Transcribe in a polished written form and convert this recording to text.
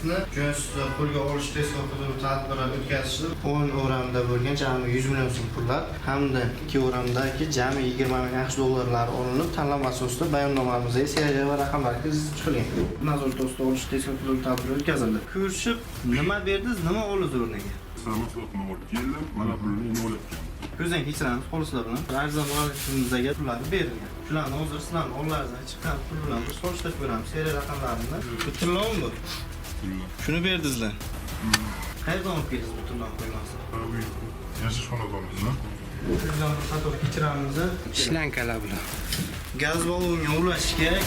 Sizni Jo'nsizda pulga olish tezkor hududi tadbiri o'tkazishdi. 10 o'ramda bo'lgan jami 100 million so'm pullar hamda 2 o'ramdagi jami 20 ming AQSh dollarlari olinib, tanlov asosida bayonnomamizga seriya va raqamlarga kiritilgan. Nazor do'stlar olish tezkor hududi tadbiri o'tkazildi. Ko'rishib, nima berdingiz, nima oldingiz o'rniga? Mahsulotni olib keldim, mana pulni endi olib keldim. Ko'zdan kechiramiz, xolislar bilan arzon muallifimizga pullarni berilgan. Shularni hozir sizlarning qo'llaringizdan chiqqan pul bilan bir solishtirib ko'ramiz, seriya raqamlarini. Bu tillovmi bu? Shuni berdingizlar. Qayerdan olib keldingiz bu tillovni qo'ymasdan? Yashash xonadonimizdan. Pullarni qator kechiramiz. Shlankalar bilan. Gaz balloniga ulash kerak.